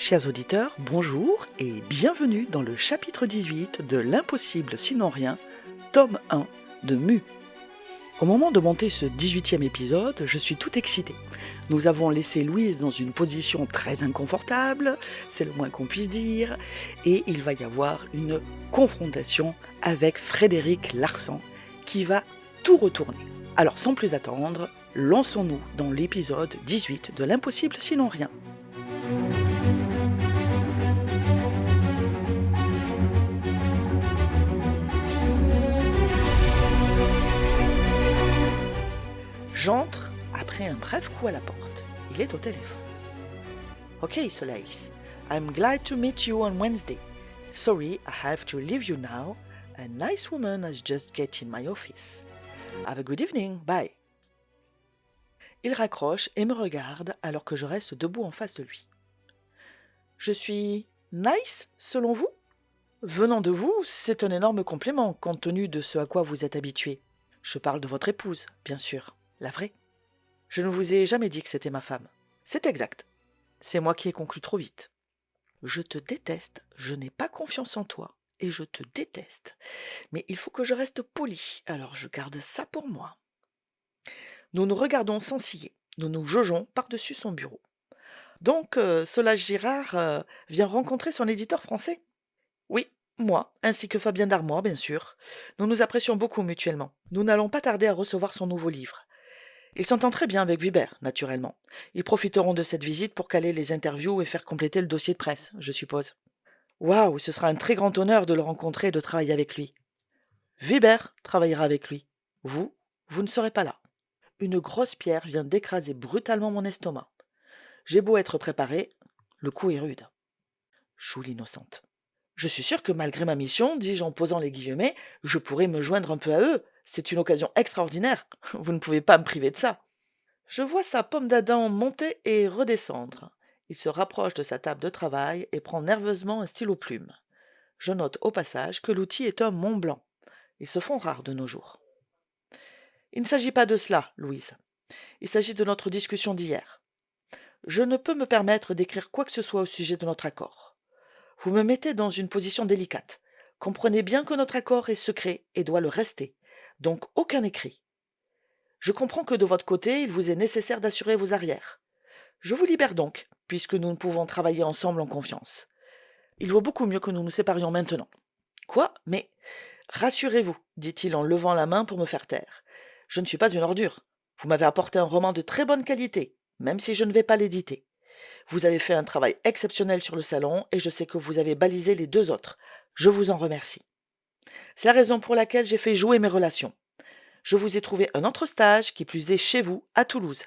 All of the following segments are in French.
Chers auditeurs, bonjour et bienvenue dans le chapitre 18 de L'impossible sinon rien, tome 1 de Mu. Au moment de monter ce 18e épisode, je suis tout excitée. Nous avons laissé Louise dans une position très inconfortable, c'est le moins qu'on puisse dire, et il va y avoir une confrontation avec Frédéric Larsan qui va tout retourner. Alors sans plus attendre, lançons-nous dans l'épisode 18 de L'impossible sinon rien. J'entre après un bref coup à la porte. Il est au téléphone. Ok, Soleil. I'm glad to meet you on Wednesday. Sorry, I have to leave you now. A nice woman has just get in my office. Have a good evening. Bye. Il raccroche et me regarde alors que je reste debout en face de lui. Je suis nice, selon vous? Venant de vous, c'est un énorme compliment compte tenu de ce à quoi vous êtes habitué. Je parle de votre épouse, bien sûr, la vraie. Je ne vous ai jamais dit que c'était ma femme. C'est exact. C'est moi qui ai conclu trop vite. Je te déteste, je n'ai pas confiance en toi, et je te déteste. Mais il faut que je reste poli, alors je garde ça pour moi. Nous nous regardons sans ciller. Nous nous jaugeons par-dessus son bureau. Donc, Solage Girard vient rencontrer son éditeur français? Oui, moi, ainsi que Fabien Darmois, bien sûr. Nous nous apprécions beaucoup mutuellement. Nous n'allons pas tarder à recevoir son nouveau livre. Il s'entend très bien avec Vibert, naturellement. Ils profiteront de cette visite pour caler les interviews et faire compléter le dossier de presse, je suppose. Waouh, ce sera un très grand honneur de le rencontrer et de travailler avec lui. Vibert travaillera avec lui. Vous ne serez pas là. Une grosse pierre vient d'écraser brutalement mon estomac. J'ai beau être préparé, le coup est rude. Joue l'innocente. Je suis sûr que malgré ma mission, dis-je en posant les guillemets, je pourrais me joindre un peu à eux. C'est une occasion extraordinaire. Vous ne pouvez pas me priver de ça. Je vois sa pomme d'Adam monter et redescendre. Il se rapproche de sa table de travail et prend nerveusement un stylo plume. Je note au passage que l'outil est un Mont Blanc. Ils se font rares de nos jours. Il ne s'agit pas de cela, Louise. Il s'agit de notre discussion d'hier. Je ne peux me permettre d'écrire quoi que ce soit au sujet de notre accord. Vous me mettez dans une position délicate. Comprenez bien que notre accord est secret et doit le rester. Donc aucun écrit. Je comprends que de votre côté, il vous est nécessaire d'assurer vos arrières. Je vous libère donc, puisque nous ne pouvons travailler ensemble en confiance. Il vaut beaucoup mieux que nous nous séparions maintenant. Quoi? Mais rassurez-vous, dit-il en levant la main pour me faire taire. Je ne suis pas une ordure. Vous m'avez apporté un roman de très bonne qualité, même si je ne vais pas l'éditer. Vous avez fait un travail exceptionnel sur le salon et je sais que vous avez balisé les deux autres. Je vous en remercie. C'est la raison pour laquelle j'ai fait jouer mes relations. Je vous ai trouvé un autre stage, qui plus est chez vous, à Toulouse.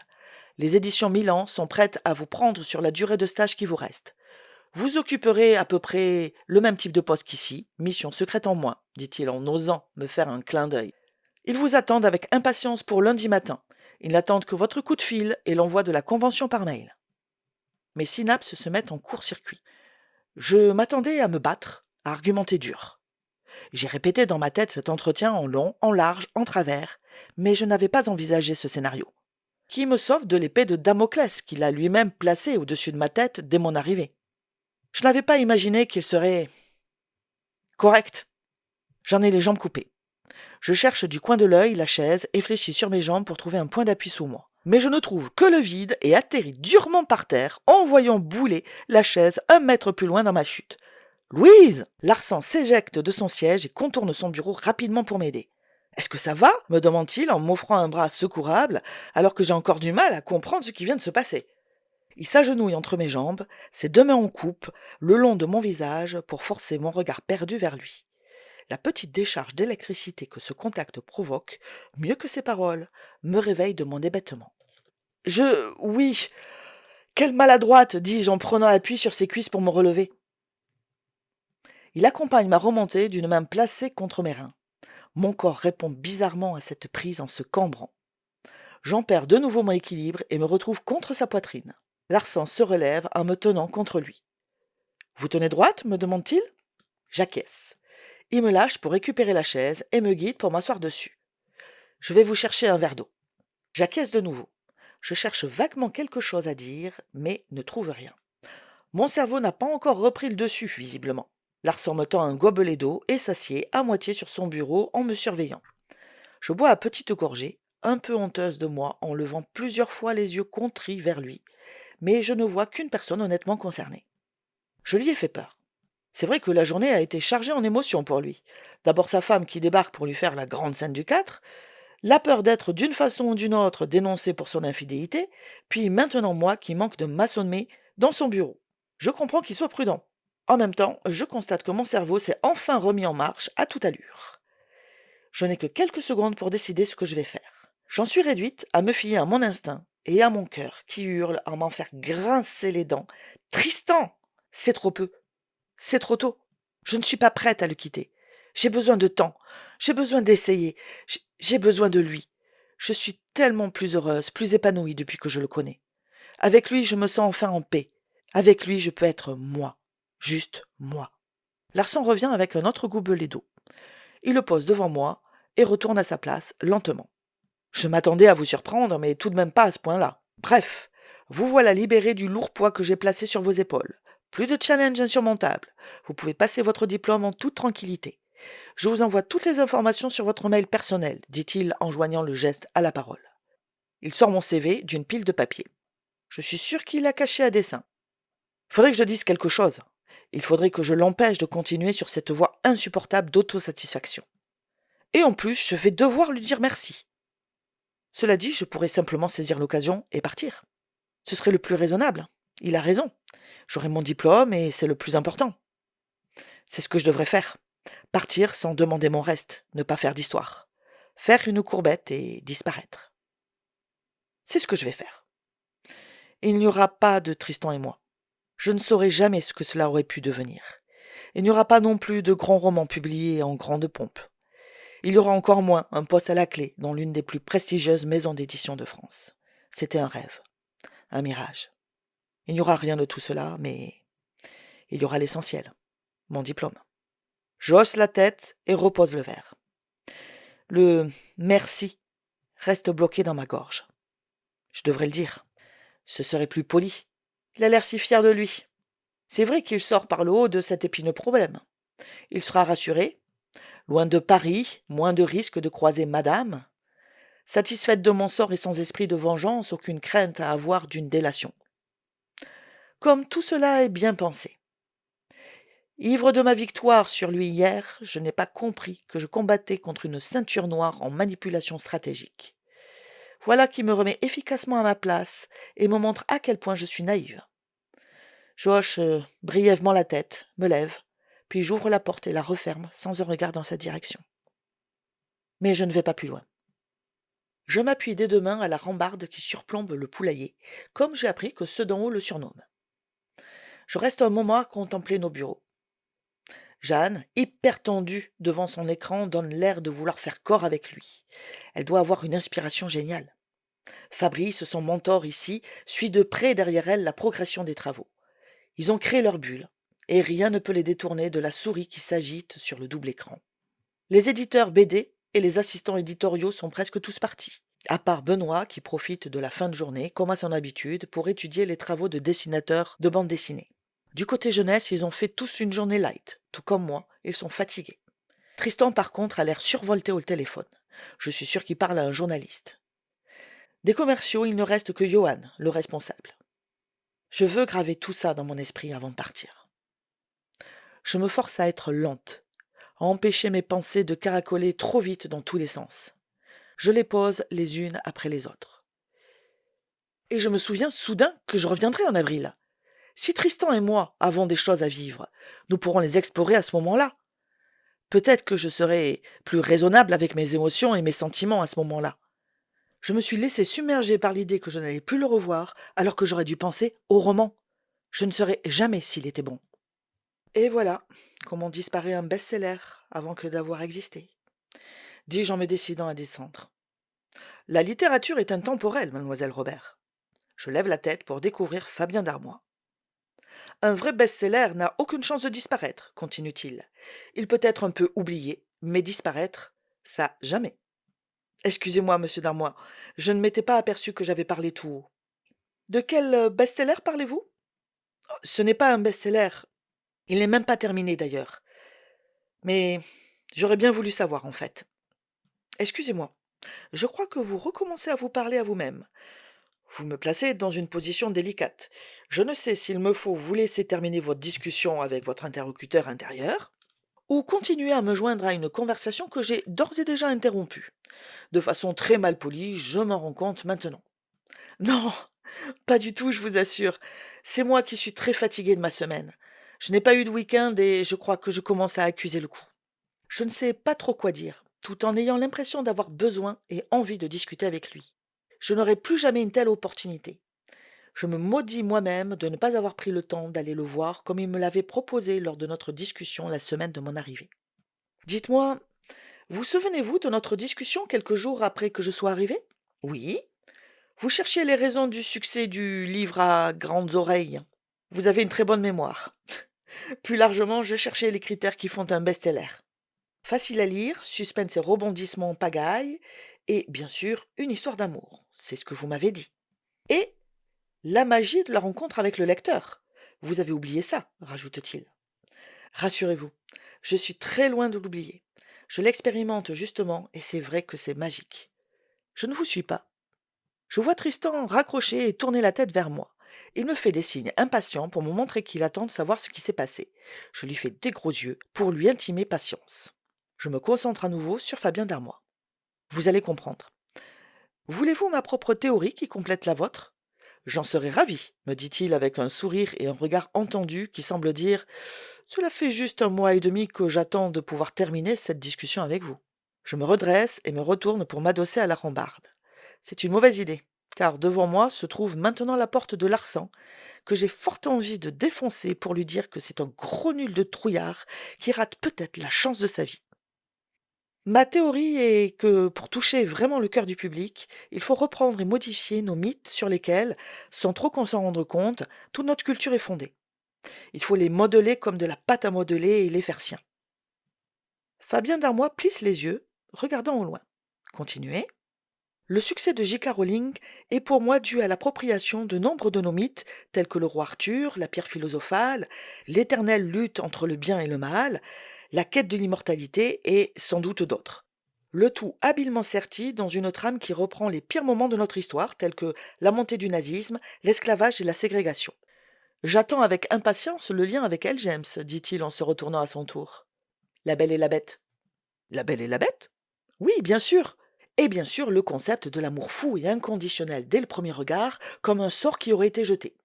Les éditions Milan sont prêtes à vous prendre sur la durée de stage qui vous reste. Vous occuperez à peu près le même type de poste qu'ici, mission secrète en moins, dit-il en osant me faire un clin d'œil. Ils vous attendent avec impatience pour lundi matin. Ils n'attendent que votre coup de fil et l'envoi de la convention par mail. Mes synapses se mettent en court-circuit. Je m'attendais à me battre, à argumenter dur. J'ai répété dans ma tête cet entretien en long, en large, en travers, mais je n'avais pas envisagé ce scénario. Qui me sauve de l'épée de Damoclès qu'il a lui-même placée au-dessus de ma tête dès mon arrivée? Je n'avais pas imaginé qu'il serait correct. J'en ai les jambes coupées. Je cherche du coin de l'œil la chaise et fléchis sur mes jambes pour trouver un point d'appui sous moi. Mais je ne trouve que le vide et atterris durement par terre en voyant bouler la chaise 1 mètre plus loin dans ma chute. Louise! Larsan s'éjecte de son siège et contourne son bureau rapidement pour m'aider. Est-ce que ça va? Me demande-t-il en m'offrant un bras secourable alors que j'ai encore du mal à comprendre ce qui vient de se passer. Il s'agenouille entre mes jambes, ses 2 mains en coupe, le long de mon visage pour forcer mon regard perdu vers lui. La petite décharge d'électricité que ce contact provoque, mieux que ses paroles, me réveille de mon hébétement. Oui, quelle maladroite, dis-je en prenant appui sur ses cuisses pour me relever. Il accompagne ma remontée d'une main placée contre mes reins. Mon corps répond bizarrement à cette prise en se cambrant. J'en perds de nouveau mon équilibre et me retrouve contre sa poitrine. Larsan se relève en me tenant contre lui. Vous tenez droite? Me demande-t-il. J'acquiesce. Il me lâche pour récupérer la chaise et me guide pour m'asseoir dessus. Je vais vous chercher un verre d'eau. J'acquiesce de nouveau. Je cherche vaguement quelque chose à dire, mais ne trouve rien. Mon cerveau n'a pas encore repris le dessus, visiblement. Larsan me tend un gobelet d'eau et s'assied à moitié sur son bureau en me surveillant. Je bois à petites gorgées, un peu honteuse de moi en levant plusieurs fois les yeux contrits vers lui, mais je ne vois qu'une personne honnêtement concernée. Je lui ai fait peur. C'est vrai que la journée a été chargée en émotions pour lui. D'abord sa femme qui débarque pour lui faire la grande scène du 4, la peur d'être d'une façon ou d'une autre dénoncé pour son infidélité, puis maintenant moi qui manque de maçonner dans son bureau. Je comprends qu'il soit prudent. En même temps, je constate que mon cerveau s'est enfin remis en marche à toute allure. Je n'ai que quelques secondes pour décider ce que je vais faire. J'en suis réduite à me fier à mon instinct et à mon cœur qui hurle à m'en faire grincer les dents. Tristan, c'est trop peu. C'est trop tôt. Je ne suis pas prête à le quitter. J'ai besoin de temps. J'ai besoin d'essayer. J'ai besoin de lui. Je suis tellement plus heureuse, plus épanouie depuis que je le connais. Avec lui, je me sens enfin en paix. Avec lui, je peux être moi. Juste moi. Larsan revient avec un autre gobelet d'eau. Il le pose devant moi et retourne à sa place lentement. Je m'attendais à vous surprendre, mais tout de même pas à ce point-là. Bref, vous voilà libéré du lourd poids que j'ai placé sur vos épaules. Plus de challenge insurmontable. Vous pouvez passer votre diplôme en toute tranquillité. Je vous envoie toutes les informations sur votre mail personnel, dit-il en joignant le geste à la parole. Il sort mon CV d'une pile de papier. Je suis sûr qu'il l'a caché à dessein. Faudrait que je dise quelque chose. Il faudrait que je l'empêche de continuer sur cette voie insupportable d'autosatisfaction. Et en plus, je vais devoir lui dire merci. Cela dit, je pourrais simplement saisir l'occasion et partir. Ce serait le plus raisonnable. Il a raison. J'aurai mon diplôme et c'est le plus important. C'est ce que je devrais faire. Partir sans demander mon reste, ne pas faire d'histoire. Faire une courbette et disparaître. C'est ce que je vais faire. Il n'y aura pas de Tristan et moi. Je ne saurai jamais ce que cela aurait pu devenir. Il n'y aura pas non plus de grands romans publiés en grande pompe. Il y aura encore moins un poste à la clé dans l'une des plus prestigieuses maisons d'édition de France. C'était un rêve, un mirage. Il n'y aura rien de tout cela, mais il y aura l'essentiel, mon diplôme. Je hausse la tête et repose le verre. Le merci reste bloqué dans ma gorge. Je devrais le dire. Ce serait plus poli. Il a l'air si fier de lui. C'est vrai qu'il sort par le haut de cet épineux problème. Il sera rassuré. Loin de Paris, moins de risques de croiser madame. Satisfaite de mon sort et sans esprit de vengeance, aucune crainte à avoir d'une délation. Comme tout cela est bien pensé. Ivre de ma victoire sur lui hier, je n'ai pas compris que je combattais contre une ceinture noire en manipulation stratégique. Voilà qui me remet efficacement à ma place et me montre à quel point je suis naïve. Je hoche brièvement la tête, me lève, puis j'ouvre la porte et la referme sans un regard dans sa direction. Mais je ne vais pas plus loin. Je m'appuie des deux mains à la rambarde qui surplombe le poulailler, comme j'ai appris que ceux d'en haut le surnomment. Je reste un moment à contempler nos bureaux. Jeanne, hyper tendue devant son écran, donne l'air de vouloir faire corps avec lui. Elle doit avoir une inspiration géniale. Fabrice, son mentor ici, suit de près derrière elle la progression des travaux. Ils ont créé leur bulle, et rien ne peut les détourner de la souris qui s'agite sur le double écran. Les éditeurs BD et les assistants éditoriaux sont presque tous partis, à part Benoît qui profite de la fin de journée, comme à son habitude, pour étudier les travaux de dessinateurs de bande dessinée. Du côté jeunesse, ils ont fait tous une journée light, tout comme moi, ils sont fatigués. Tristan, par contre, a l'air survolté au téléphone. Je suis sûr qu'il parle à un journaliste. Des commerciaux, il ne reste que Johan, le responsable. Je veux graver tout ça dans mon esprit avant de partir. Je me force à être lente, à empêcher mes pensées de caracoler trop vite dans tous les sens. Je les pose les unes après les autres. Et je me souviens soudain que je reviendrai en avril. Si Tristan et moi avons des choses à vivre, nous pourrons les explorer à ce moment-là. Peut-être que je serai plus raisonnable avec mes émotions et mes sentiments à ce moment-là. Je me suis laissé submerger par l'idée que je n'allais plus le revoir alors que j'aurais dû penser au roman. Je ne saurais jamais s'il était bon. Et voilà comment disparaît un best-seller avant que d'avoir existé, dis-je en me décidant à descendre. La littérature est intemporelle, mademoiselle Robert. Je lève la tête pour découvrir Fabien Darmois. Un vrai best-seller n'a aucune chance de disparaître, continue-t-il. Il peut être un peu oublié, mais disparaître, ça jamais. Excusez-moi, monsieur Darmois, je ne m'étais pas aperçu que j'avais parlé tout haut. De quel best-seller parlez-vous? Ce n'est pas un best-seller. Il n'est même pas terminé d'ailleurs. Mais j'aurais bien voulu savoir en fait. Excusez-moi, je crois que vous recommencez à vous parler à vous-même. Vous me placez dans une position délicate. Je ne sais s'il me faut vous laisser terminer votre discussion avec votre interlocuteur intérieur ou continuer à me joindre à une conversation que j'ai d'ores et déjà interrompue. De façon très malpolie, je m'en rends compte maintenant. Non, pas du tout, je vous assure. C'est moi qui suis très fatiguée de ma semaine. Je n'ai pas eu de week-end et je crois que je commence à accuser le coup. Je ne sais pas trop quoi dire, tout en ayant l'impression d'avoir besoin et envie de discuter avec lui. Je n'aurai plus jamais une telle opportunité. Je me maudis moi-même de ne pas avoir pris le temps d'aller le voir comme il me l'avait proposé lors de notre discussion la semaine de mon arrivée. Dites-moi, vous souvenez-vous de notre discussion quelques jours après que je sois arrivée? Oui. Vous cherchiez les raisons du succès du livre à grandes oreilles. Vous avez une très bonne mémoire. Plus largement, je cherchais les critères qui font un best-seller. Facile à lire, suspense et rebondissements en pagaille, et bien sûr, une histoire d'amour. C'est ce que vous m'avez dit. Et la magie de la rencontre avec le lecteur. Vous avez oublié ça, rajoute-t-il. Rassurez-vous, je suis très loin de l'oublier. Je l'expérimente justement, et c'est vrai que c'est magique. Je ne vous suis pas. Je vois Tristan raccrocher et tourner la tête vers moi. Il me fait des signes impatients pour me montrer qu'il attend de savoir ce qui s'est passé. Je lui fais des gros yeux pour lui intimer patience. Je me concentre à nouveau sur Fabien Darmois. Vous allez comprendre. Voulez-vous ma propre théorie qui complète la vôtre? J'en serais ravi, me dit-il avec un sourire et un regard entendu qui semble dire cela fait juste 1 mois et demi que j'attends de pouvoir terminer cette discussion avec vous. Je me redresse et me retourne pour m'adosser à la rambarde. C'est une mauvaise idée, car devant moi se trouve maintenant la porte de Larsan, que j'ai fort envie de défoncer pour lui dire que c'est un gros nul de trouillard qui rate peut-être la chance de sa vie. Ma théorie est que pour toucher vraiment le cœur du public, il faut reprendre et modifier nos mythes sur lesquels, sans trop qu'on s'en rende compte, toute notre culture est fondée. Il faut les modeler comme de la pâte à modeler et les faire siens. Fabien Darmois plisse les yeux, regardant au loin. Continuez. Le succès de J.K. Rowling est pour moi dû à l'appropriation de nombre de nos mythes, tels que le roi Arthur, la pierre philosophale, l'éternelle lutte entre le bien et le mal, la quête de l'immortalité et sans doute d'autres. Le tout habilement serti dans une trame qui reprend les pires moments de notre histoire, tels que la montée du nazisme, l'esclavage et la ségrégation. J'attends avec impatience le lien avec elle, James, dit-il en se retournant à son tour. La Belle et la Bête. La Belle et la Bête? Oui, bien sûr. Et bien sûr, le concept de l'amour fou et inconditionnel dès le premier regard, comme un sort qui aurait été jeté.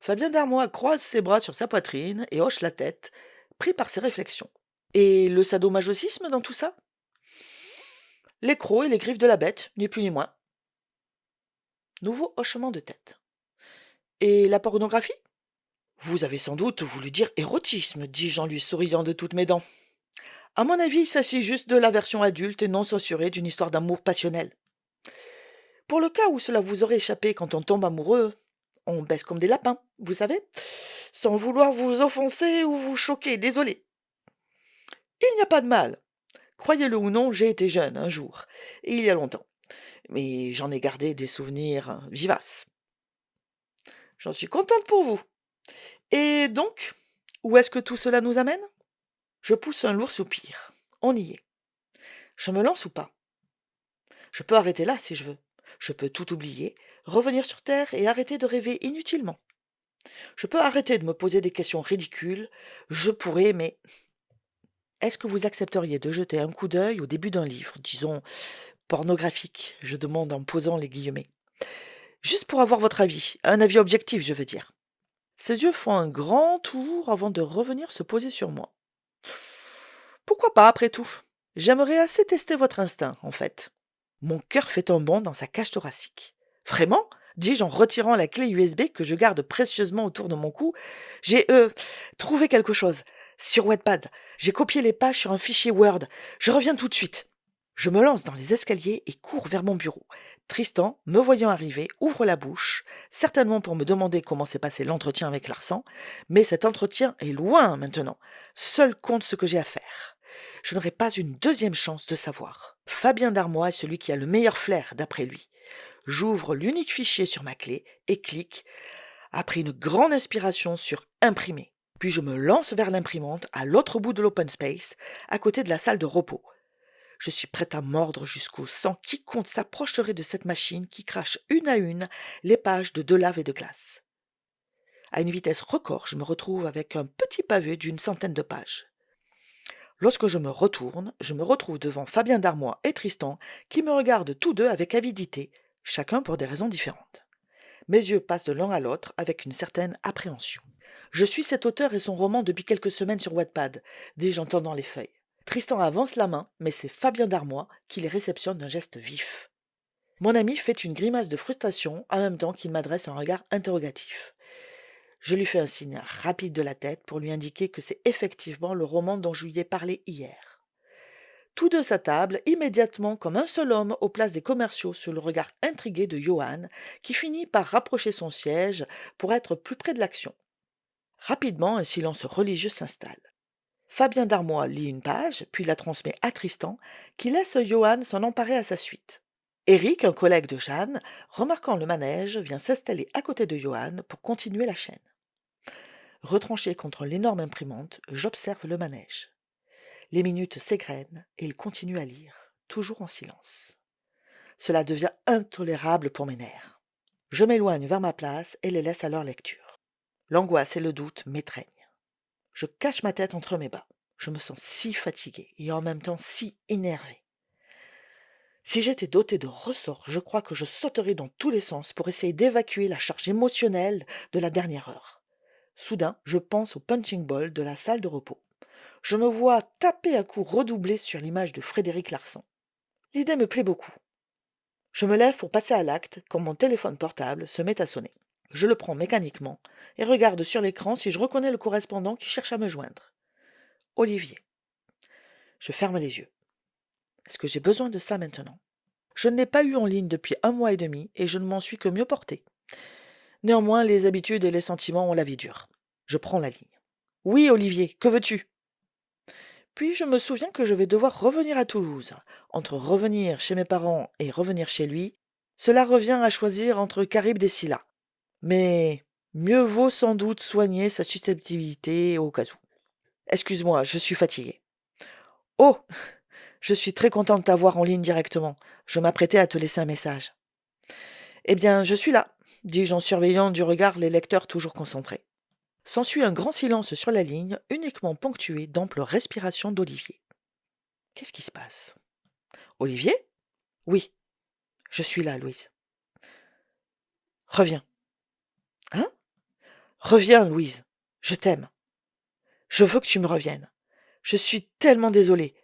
Fabien Darmois croise ses bras sur sa poitrine et hoche la tête, pris par ses réflexions. Et le sadomasochisme dans tout ça? Les crocs et les griffes de la bête, ni plus ni moins. Nouveau hochement de tête. Et la pornographie? Vous avez sans doute voulu dire érotisme, dis-je en lui souriant de toutes mes dents. À mon avis, il s'agit juste de la version adulte et non censurée d'une histoire d'amour passionnel. Pour le cas où cela vous aurait échappé quand on tombe amoureux, on baisse comme des lapins, vous savez, sans vouloir vous offenser ou vous choquer, désolé. Il n'y a pas de mal. Croyez-le ou non, j'ai été jeune un jour, et il y a longtemps, mais j'en ai gardé des souvenirs vivaces. J'en suis contente pour vous. Et donc, où est-ce que tout cela nous amène? Je pousse un lourd soupir. On y est. Je me lance ou pas? Je peux arrêter là si je veux. Je peux tout oublier, revenir sur Terre et arrêter de rêver inutilement. Je peux arrêter de me poser des questions ridicules. Je pourrais, mais est-ce que vous accepteriez de jeter un coup d'œil au début d'un livre, disons pornographique, je demande en posant les guillemets. Juste pour avoir votre avis, un avis objectif, je veux dire. Ses yeux font un grand tour avant de revenir se poser sur moi. Pourquoi pas, après tout? J'aimerais assez tester votre instinct, en fait. Mon cœur fait un bond dans sa cage thoracique. Vraiment? Dis-je en retirant la clé USB que je garde précieusement autour de mon cou. J'ai, trouvé quelque chose. Sur Wattpad. J'ai copié les pages sur un fichier Word. Je reviens tout de suite. Je me lance dans les escaliers et cours vers mon bureau. Tristan, me voyant arriver, ouvre la bouche, certainement pour me demander comment s'est passé l'entretien avec Larsan, mais cet entretien est loin maintenant. Seul compte ce que j'ai à faire. Je n'aurai pas une deuxième chance de savoir. Fabien Darmois est celui qui a le meilleur flair, d'après lui. J'ouvre l'unique fichier sur ma clé et clique Après une grande inspiration sur imprimer. Puis je me lance vers l'imprimante à l'autre bout de l'open space, à côté de la salle de repos. Je suis prête à mordre jusqu'au sang quiconque s'approcherait de cette machine qui crache une à une les pages de lave et de glace. À une vitesse record, je me retrouve avec un petit pavé d'une centaine de pages. Lorsque je me retourne, je me retrouve devant Fabien Darmois et Tristan qui me regardent tous deux avec avidité, chacun pour des raisons différentes. Mes yeux passent de l'un à l'autre avec une certaine appréhension. Je suis cet auteur et son roman depuis quelques semaines sur Wattpad, dis-je en tendant les feuilles. Tristan avance la main, mais c'est Fabien Darmois qui les réceptionne d'un geste vif. Mon ami fait une grimace de frustration en même temps qu'il m'adresse un regard interrogatif. Je lui fais un signe rapide de la tête pour lui indiquer que c'est effectivement le roman dont je lui ai parlé hier. Tous deux s'attablent immédiatement comme un seul homme aux places des commerciaux sous le regard intrigué de Johan, qui finit par rapprocher son siège pour être plus près de l'action. Rapidement, un silence religieux s'installe. Fabien Darmois lit une page, puis la transmet à Tristan, qui laisse Johan s'en emparer à sa suite. Eric, un collègue de Jeanne, remarquant le manège, vient s'installer à côté de Johan pour continuer la chaîne. Retranché contre l'énorme imprimante, j'observe le manège. Les minutes s'égrènent et il continue à lire, toujours en silence. Cela devient intolérable pour mes nerfs. Je m'éloigne vers ma place et les laisse à leur lecture. L'angoisse et le doute m'étreignent. Je cache ma tête entre mes bras. Je me sens si fatiguée et en même temps si énervée. Si j'étais dotée de ressorts, je crois que je sauterais dans tous les sens pour essayer d'évacuer la charge émotionnelle de la dernière heure. Soudain, je pense au punching ball de la salle de repos. Je me vois taper à coups redoublés sur l'image de Frédéric Larsan. L'idée me plaît beaucoup. Je me lève pour passer à l'acte quand mon téléphone portable se met à sonner. Je le prends mécaniquement et regarde sur l'écran si je reconnais le correspondant qui cherche à me joindre. Olivier. Je ferme les yeux. Est-ce que j'ai besoin de ça maintenant? Je ne l'ai pas eu en ligne depuis 1 mois et demi et je ne m'en suis que mieux porté. Néanmoins, les habitudes et les sentiments ont la vie dure. Je prends la ligne. Oui, Olivier, que veux-tu? Puis je me souviens que je vais devoir revenir à Toulouse. Entre revenir chez mes parents et revenir chez lui, cela revient à choisir entre Charybde et Scylla. Mais mieux vaut sans doute soigner sa susceptibilité au cas où. Excuse-moi, je suis fatiguée. Oh, je suis très content de t'avoir en ligne directement. Je m'apprêtais à te laisser un message. Eh bien, je suis là, dis-je en surveillant du regard les lecteurs toujours concentrés. S'ensuit un grand silence sur la ligne, uniquement ponctué d'amples respirations d'Olivier. Qu'est-ce qui se passe? Olivier? Oui, je suis là, Louise. Reviens. Hein? Reviens, Louise. Je t'aime. Je veux que tu me reviennes. Je suis tellement désolée.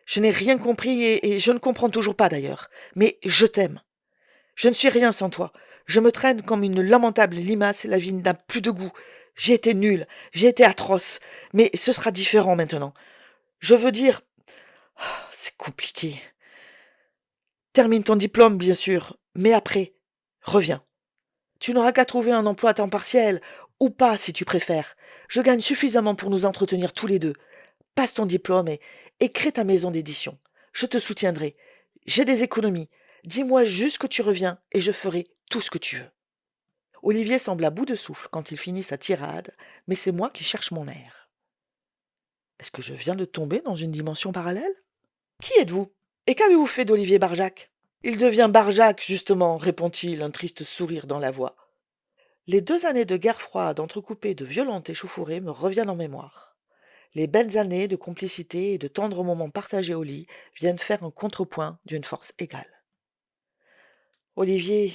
Je n'ai rien compris et je ne comprends toujours pas d'ailleurs. Mais je t'aime. Je ne suis rien sans toi. Je me traîne comme une lamentable limace et la vie n'a plus de goût. J'ai été nulle, j'ai été atroce, mais ce sera différent maintenant. Je veux dire... C'est compliqué. Termine ton diplôme, bien sûr, mais après, reviens. Tu n'auras qu'à trouver un emploi à temps partiel, ou pas si tu préfères. Je gagne suffisamment pour nous entretenir tous les deux. Passe ton diplôme et crée ta maison d'édition. Je te soutiendrai. J'ai des économies. Dis-moi juste que tu reviens et je ferai tout ce que tu veux. Olivier semble à bout de souffle quand il finit sa tirade, mais c'est moi qui cherche mon air. Est-ce que je viens de tomber dans une dimension parallèle? Qui êtes-vous? Et qu'avez-vous fait d'Olivier Barjac? Il devient Barjac, justement, répond-il, un triste sourire dans la voix. Les 2 années de guerre froide entrecoupées de violentes échauffourées me reviennent en mémoire. Les belles années de complicité et de tendres moments partagés au lit viennent faire un contrepoint d'une force égale. Olivier,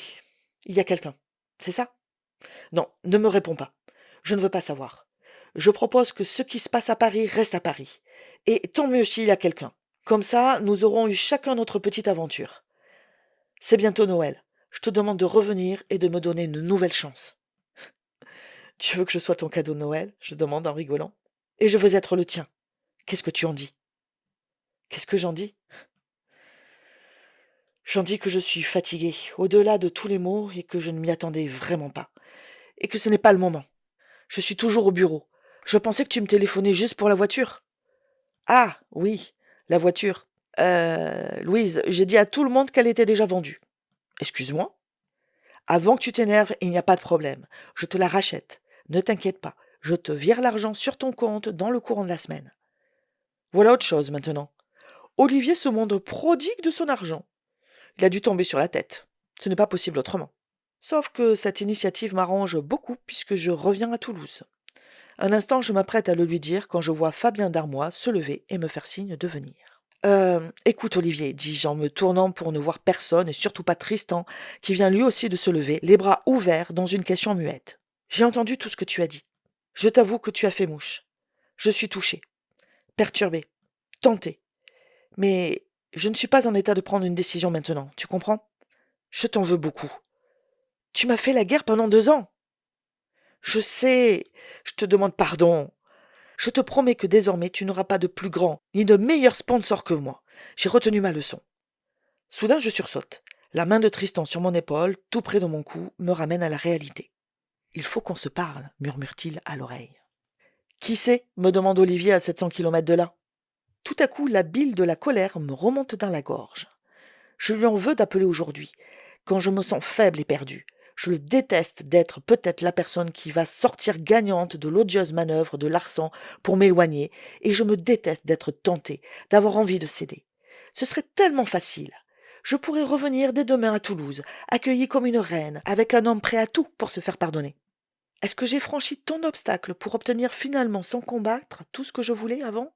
il y a quelqu'un, c'est ça? Non, ne me réponds pas. Je ne veux pas savoir. Je propose que ce qui se passe à Paris reste à Paris. Et tant mieux s'il y a quelqu'un. Comme ça, nous aurons eu chacun notre petite aventure. C'est bientôt Noël. Je te demande de revenir et de me donner une nouvelle chance. Tu veux que je sois ton cadeau de Noël? Je demande en rigolant. Et je veux être le tien. Qu'est-ce que tu en dis? Qu'est-ce que j'en dis? J'en dis que je suis fatiguée, au-delà de tous les mots, et que je ne m'y attendais vraiment pas. Et que ce n'est pas le moment. Je suis toujours au bureau. Je pensais que tu me téléphonais juste pour la voiture. Ah, oui, la voiture. Louise, j'ai dit à tout le monde qu'elle était déjà vendue. Excuse-moi? Avant que tu t'énerves, il n'y a pas de problème. Je te la rachète. Ne t'inquiète pas. Je te vire l'argent sur ton compte dans le courant de la semaine. Voilà autre chose maintenant. Olivier se montre prodigue de son argent. Il a dû tomber sur la tête. Ce n'est pas possible autrement. Sauf que cette initiative m'arrange beaucoup puisque je reviens à Toulouse. Un instant, je m'apprête à le lui dire quand je vois Fabien Darmois se lever et me faire signe de venir. Écoute Olivier, dis-je en me tournant pour ne voir personne et surtout pas Tristan, qui vient lui aussi de se lever, les bras ouverts dans une question muette. J'ai entendu tout ce que tu as dit. Je t'avoue que tu as fait mouche. Je suis touché, perturbé, tenté. Mais je ne suis pas en état de prendre une décision maintenant, tu comprends? Je t'en veux beaucoup. Tu m'as fait la guerre pendant 2 ans. Je sais, je te demande pardon. Je te promets que désormais tu n'auras pas de plus grand ni de meilleur sponsor que moi. J'ai retenu ma leçon. Soudain je sursaute. La main de Tristan sur mon épaule, tout près de mon cou, me ramène à la réalité. Il faut qu'on se parle, murmure-t-il à l'oreille. Qui sait, me demande Olivier à 700 kilomètres de là. Tout à coup, la bile de la colère me remonte dans la gorge. Je lui en veux d'appeler aujourd'hui, quand je me sens faible et perdu. Je le déteste d'être peut-être la personne qui va sortir gagnante de l'odieuse manœuvre de Larsan pour m'éloigner, et je me déteste d'être tenté, d'avoir envie de céder. Ce serait tellement facile. Je pourrais revenir dès demain à Toulouse, accueillie comme une reine, avec un homme prêt à tout pour se faire pardonner. Est-ce que j'ai franchi ton obstacle pour obtenir finalement sans combattre tout ce que je voulais avant?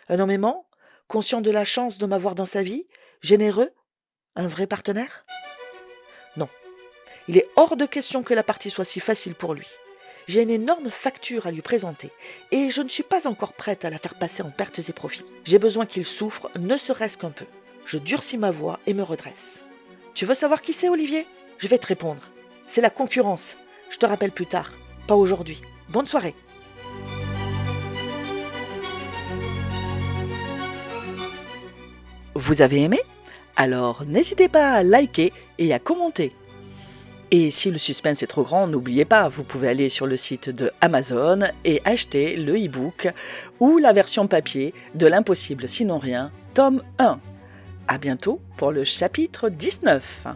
Un homme aimant, conscient de la chance de m'avoir dans sa vie, généreux, un vrai partenaire? Non. Il est hors de question que la partie soit si facile pour lui. J'ai une énorme facture à lui présenter et je ne suis pas encore prête à la faire passer en pertes et profits. J'ai besoin qu'il souffre, ne serait-ce qu'un peu. Je durcis ma voix et me redresse. Tu veux savoir qui c'est, Olivier? Je vais te répondre. C'est la concurrence. Je te rappelle plus tard. Pas aujourd'hui. Bonne soirée. Vous avez aimé? Alors n'hésitez pas à liker et à commenter. Et si le suspense est trop grand, n'oubliez pas, vous pouvez aller sur le site de Amazon et acheter le e-book ou la version papier de L'Impossible sinon rien, tome 1. À bientôt pour le chapitre 19.